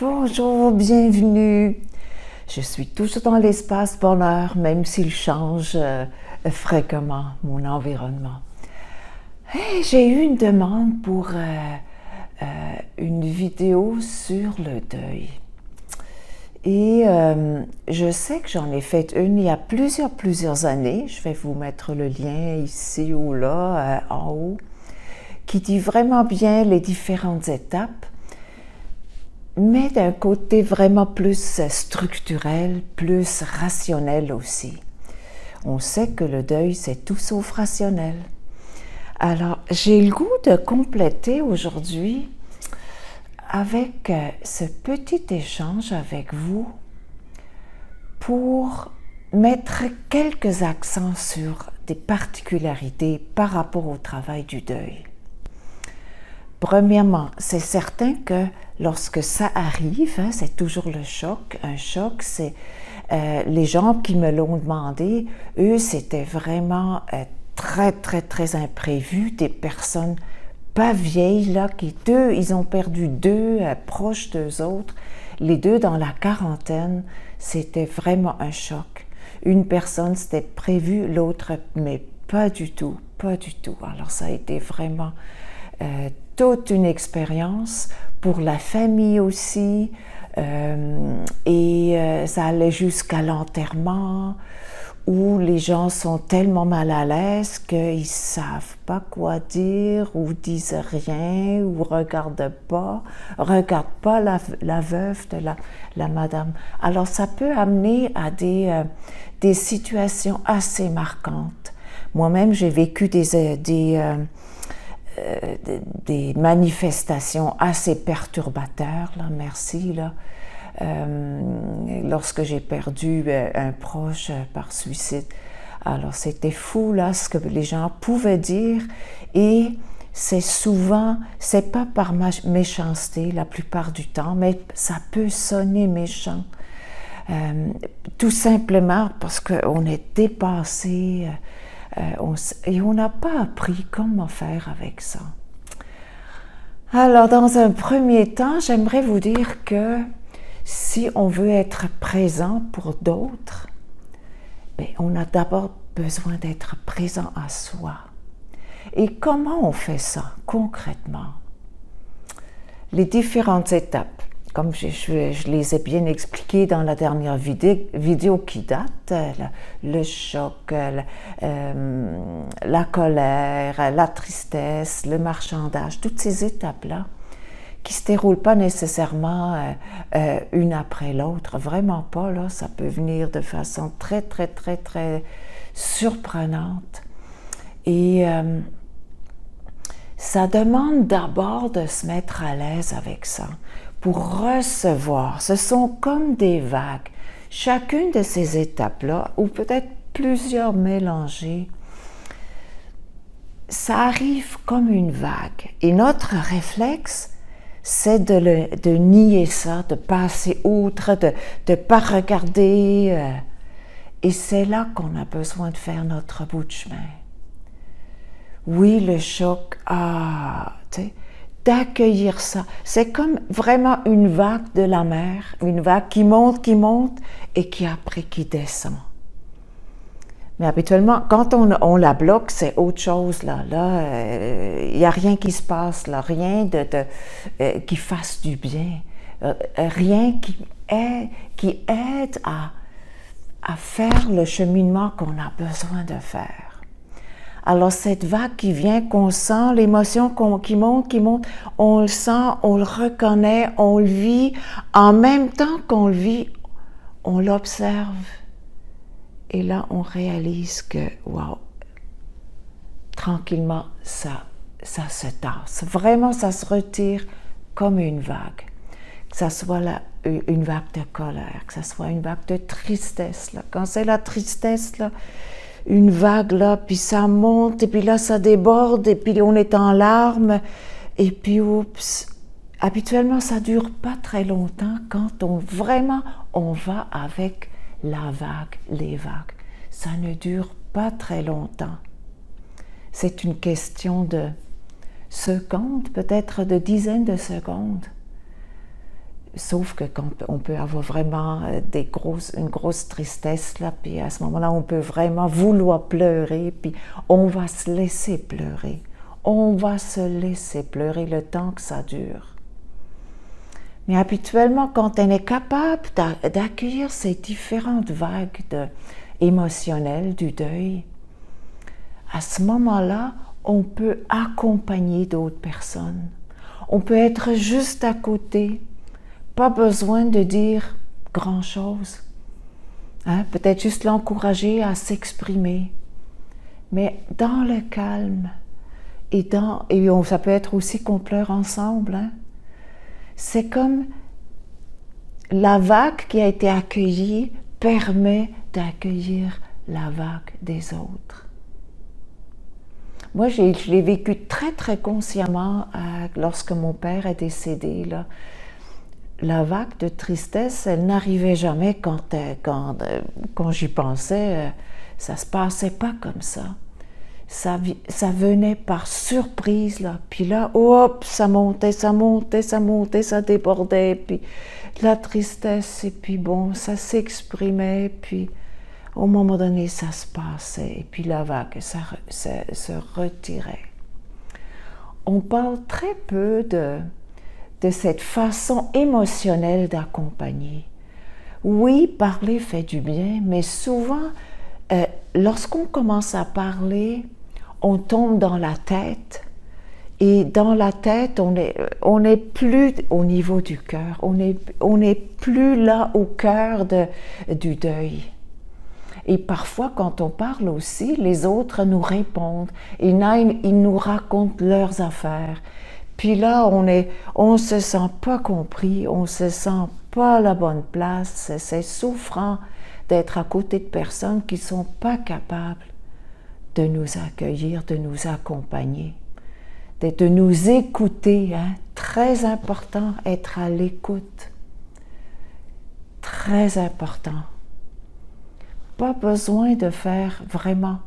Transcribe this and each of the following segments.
Bonjour, bienvenue. Je suis toujours dans l'espace bonheur, même s'il change fréquemment mon environnement. Hey, j'ai eu une demande pour une vidéo sur le deuil. Et je sais que j'en ai fait une il y a plusieurs années. Je vais vous mettre le lien ici ou là, en haut, qui dit vraiment bien les différentes étapes, mais d'un côté vraiment plus structurel, plus rationnel aussi. On sait que le deuil, c'est tout sauf rationnel. Alors, j'ai le goût de compléter aujourd'hui avec ce petit échange avec vous pour mettre quelques accents sur des particularités par rapport au travail du deuil. Premièrement, c'est certain que lorsque ça arrive, c'est toujours le choc. Un choc, c'est les gens qui me l'ont demandé, eux, c'était vraiment très imprévu. Des personnes pas vieilles, là, ils ont perdu deux proches d'eux autres. Les deux dans la quarantaine, c'était vraiment un choc. Une personne, c'était prévu, l'autre, mais pas du tout. Alors, ça a été vraiment toute une expérience pour la famille aussi, et ça allait jusqu'à l'enterrement où les gens sont tellement mal à l'aise qu'ils ne savent pas quoi dire ou disent rien ou regardent pas la veuve de la madame. Alors ça peut amener à des situations assez marquantes. Moi-même, j'ai vécu des manifestations assez perturbateurs, là, merci, là, lorsque j'ai perdu un proche par suicide. Alors, c'était fou, là, ce que les gens pouvaient dire, et c'est pas par méchanceté la plupart du temps, mais ça peut sonner méchant. Tout simplement parce qu'on est dépassé, et on n'a pas appris comment faire avec ça. Alors, dans un premier temps, j'aimerais vous dire que si on veut être présent pour d'autres, on a d'abord besoin d'être présent à soi. Et comment on fait ça concrètement? Les différentes étapes, comme je les ai bien expliquées dans la dernière vidéo qui date, le choc, la colère, la tristesse, le marchandage, toutes ces étapes-là, qui ne se déroulent pas nécessairement une après l'autre, vraiment pas, là, ça peut venir de façon très surprenante. Et ça demande d'abord de se mettre à l'aise avec ça, pour recevoir. Ce sont comme des vagues. Chacune de ces étapes-là, ou peut-être plusieurs mélangées, ça arrive comme une vague. Et notre réflexe, c'est de nier ça, de passer outre, de ne pas regarder. Et c'est là qu'on a besoin de faire notre bout de chemin. Oui, le choc, d'accueillir ça. C'est comme vraiment une vague de la mer, une vague qui monte, et qui descend. Mais habituellement, quand on la bloque, c'est autre chose, là. Là, il n'y a rien qui se passe, là, rien qui fasse du bien, rien qui aide à faire le cheminement qu'on a besoin de faire. Alors, cette vague qui vient, qu'on sent, l'émotion qui monte, on le sent, on le reconnaît, on le vit. En même temps qu'on le vit, on l'observe. Et là, on réalise que, wow, tranquillement, ça se tasse. Vraiment, ça se retire comme une vague. Que ça soit une vague de colère, que ça soit une vague de tristesse. Là. Quand c'est la tristesse, là, une vague, là, puis ça monte, et puis là, ça déborde, et puis on est en larmes, et puis, oups, habituellement, ça dure pas très longtemps quand on va avec la vague, les vagues. Ça ne dure pas très longtemps. C'est une question de secondes, peut-être de dizaines de secondes. Sauf que quand on peut avoir vraiment une grosse tristesse, là, puis à ce moment-là, on peut vraiment vouloir pleurer, puis on va se laisser pleurer. On va se laisser pleurer le temps que ça dure. Mais habituellement, quand on est capable d'accueillir ces différentes vagues émotionnelles du deuil, à ce moment-là, on peut accompagner d'autres personnes. On peut être juste à côté. Pas besoin de dire grand-chose. Hein? Peut-être juste l'encourager à s'exprimer. Mais dans le calme, ça peut être aussi qu'on pleure ensemble. Hein? C'est comme la vague qui a été accueillie permet d'accueillir la vague des autres. Moi, je l'ai vécu très, très consciemment lorsque mon père est décédé. Là. La vague de tristesse, elle n'arrivait jamais quand j'y pensais. Ça se passait pas comme ça. Ça venait par surprise, là. Puis là, hop, ça montait, ça débordait. Puis la tristesse, et puis bon, ça s'exprimait. Puis au moment donné, ça se passait. Et puis la vague, ça se retirait. On parle très peu de cette façon émotionnelle d'accompagner. Oui, parler fait du bien, mais souvent, lorsqu'on commence à parler, on tombe dans la tête, et dans la tête, on est plus au niveau du cœur, on est plus là au cœur du deuil. Et parfois, quand on parle aussi, les autres nous répondent, ils nous racontent leurs affaires. Puis là, on se sent pas compris, on se sent pas à la bonne place. C'est souffrant d'être à côté de personnes qui sont pas capables de nous accueillir, de nous accompagner, de nous écouter. Hein? Très important, être à l'écoute. Très important. Pas besoin de faire vraiment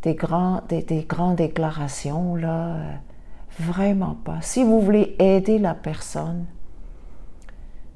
des grandes déclarations, là. Vraiment pas. Si vous voulez aider la personne,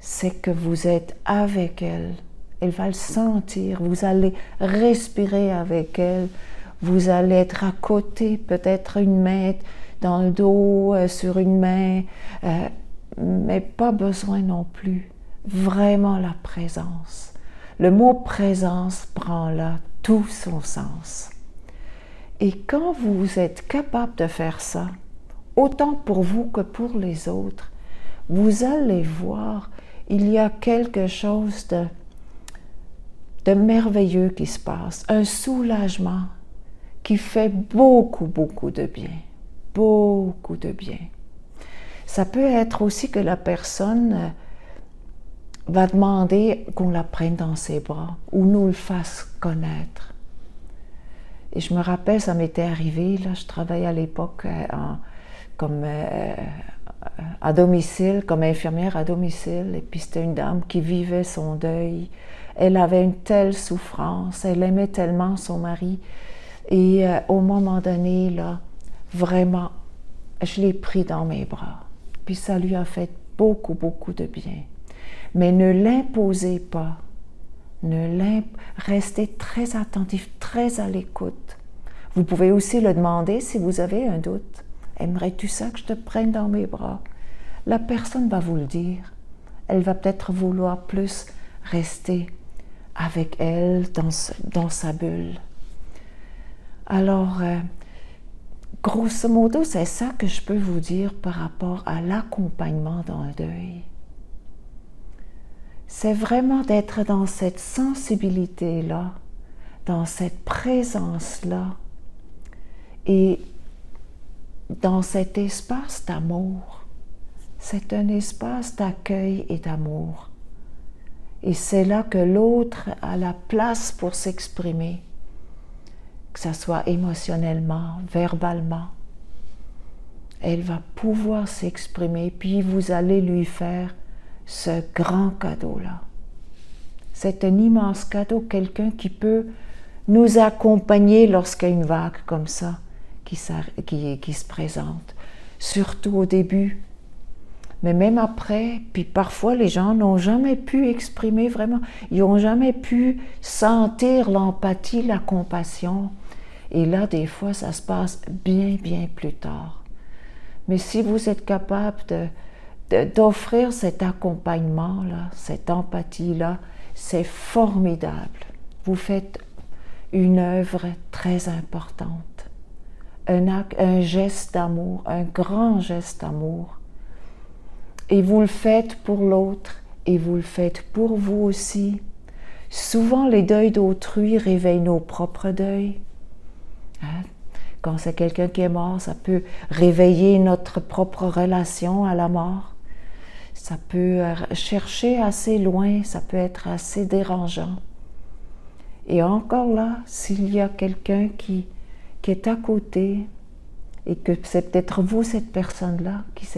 c'est que vous êtes avec elle. Elle va le sentir. Vous allez respirer avec elle. Vous allez être à côté, peut-être une main dans le dos, sur une main, mais pas besoin non plus. Vraiment la présence. Le mot présence prend là tout son sens. Et quand vous êtes capable de faire ça, autant pour vous que pour les autres, vous allez voir, il y a quelque chose de merveilleux qui se passe, un soulagement qui fait beaucoup, beaucoup de bien, beaucoup de bien. Ça peut être aussi que la personne va demander qu'on la prenne dans ses bras ou nous le fasse connaître. Et je me rappelle, ça m'était arrivé, là, je travaillais à l'époque à domicile, comme infirmière à domicile, et puis c'était une dame qui vivait son deuil. Elle avait une telle souffrance, elle aimait tellement son mari, et au moment donné, là, vraiment, je l'ai pris dans mes bras, puis ça lui a fait beaucoup, beaucoup de bien. Mais ne l'imposez pas, restez très attentif, très à l'écoute. Vous pouvez aussi le demander si vous avez un doute. Aimerais-tu ça que je te prenne dans mes bras? La personne va vous le dire. Elle va peut-être vouloir plus rester avec elle dans sa bulle. Alors, grosso modo, c'est ça que je peux vous dire par rapport à l'accompagnement dans le deuil. C'est vraiment d'être dans cette sensibilité-là, dans cette présence-là, et dans cet espace d'amour. C'est un espace d'accueil et d'amour. Et c'est là que l'autre a la place pour s'exprimer, que ce soit émotionnellement, verbalement. Elle va pouvoir s'exprimer, puis vous allez lui faire ce grand cadeau-là. C'est un immense cadeau, quelqu'un qui peut nous accompagner lorsqu'il y a une vague comme ça qui se présente, surtout au début. Mais même après, puis parfois les gens n'ont jamais pu exprimer vraiment, ils n'ont jamais pu sentir l'empathie, la compassion. Et là, des fois, ça se passe bien, bien plus tard. Mais si vous êtes capable d'offrir cet accompagnement-là, cette empathie-là, c'est formidable. Vous faites une œuvre très importante. Un geste d'amour, un grand geste d'amour. Et vous le faites pour l'autre et vous le faites pour vous aussi. Souvent, les deuils d'autrui réveillent nos propres deuils. Hein? Quand c'est quelqu'un qui est mort, ça peut réveiller notre propre relation à la mort. Ça peut chercher assez loin, ça peut être assez dérangeant. Et encore là, s'il y a quelqu'un qui est à côté et que c'est peut-être vous, cette personne-là, qui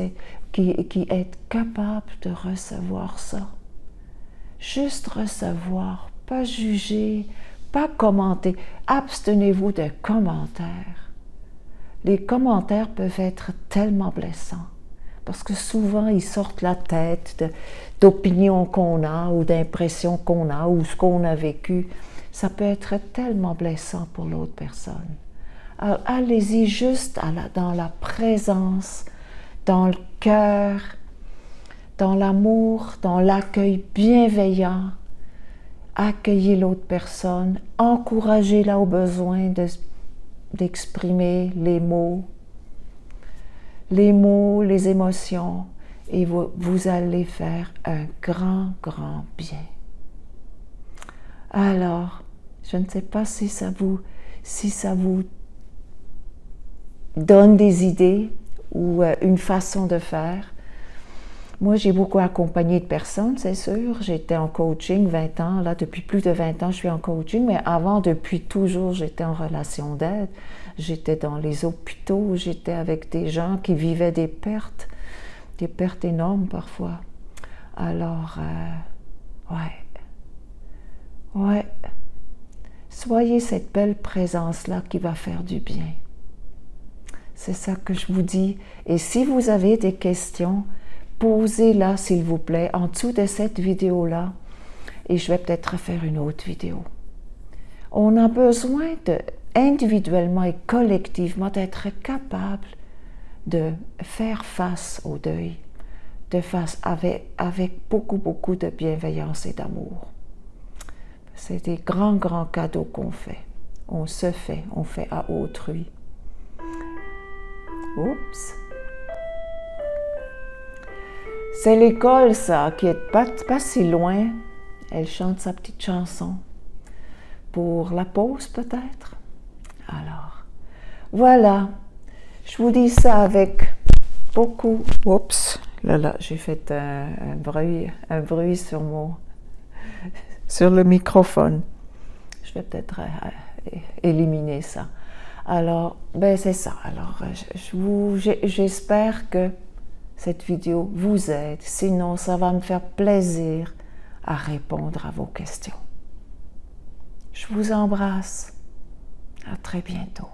est capable de recevoir ça. Juste recevoir, pas juger, pas commenter. Abstenez-vous de commentaires. Les commentaires peuvent être tellement blessants parce que souvent ils sortent la tête d'opinions qu'on a ou d'impressions qu'on a ou ce qu'on a vécu. Ça peut être tellement blessant pour l'autre personne. Alors, allez-y juste dans la présence, dans le cœur, dans l'amour, dans l'accueil bienveillant. Accueillez l'autre personne, encouragez-la au besoin d'exprimer les mots, les émotions, et vous allez faire un grand, grand bien. Alors, je ne sais pas si ça vous donne des idées ou une façon de faire. Moi, j'ai beaucoup accompagné de personnes, c'est sûr. J'étais en coaching 20 ans. Là, depuis plus de 20 ans, je suis en coaching. Mais avant, depuis toujours, j'étais en relation d'aide. J'étais dans les hôpitaux. J'étais avec des gens qui vivaient des pertes énormes parfois. Alors, ouais. Soyez cette belle présence-là qui va faire du bien. C'est ça que je vous dis. Et si vous avez des questions, posez-la, s'il vous plaît, en dessous de cette vidéo-là. Et je vais peut-être faire une autre vidéo. On a besoin individuellement et collectivement d'être capable de faire face au deuil, avec beaucoup, beaucoup de bienveillance et d'amour. C'est des grands, grands cadeaux qu'on fait. On fait à autrui. Oups! C'est l'école, ça, qui est pas si loin. Elle chante sa petite chanson. Pour la pause, peut-être? Alors, voilà. Je vous dis ça avec beaucoup... Oups! Là, j'ai fait un bruit sur le microphone. Je vais peut-être éliminer ça. Alors, c'est ça. Alors, j'espère que cette vidéo vous aide. Sinon, ça va me faire plaisir à répondre à vos questions. Je vous embrasse. À très bientôt.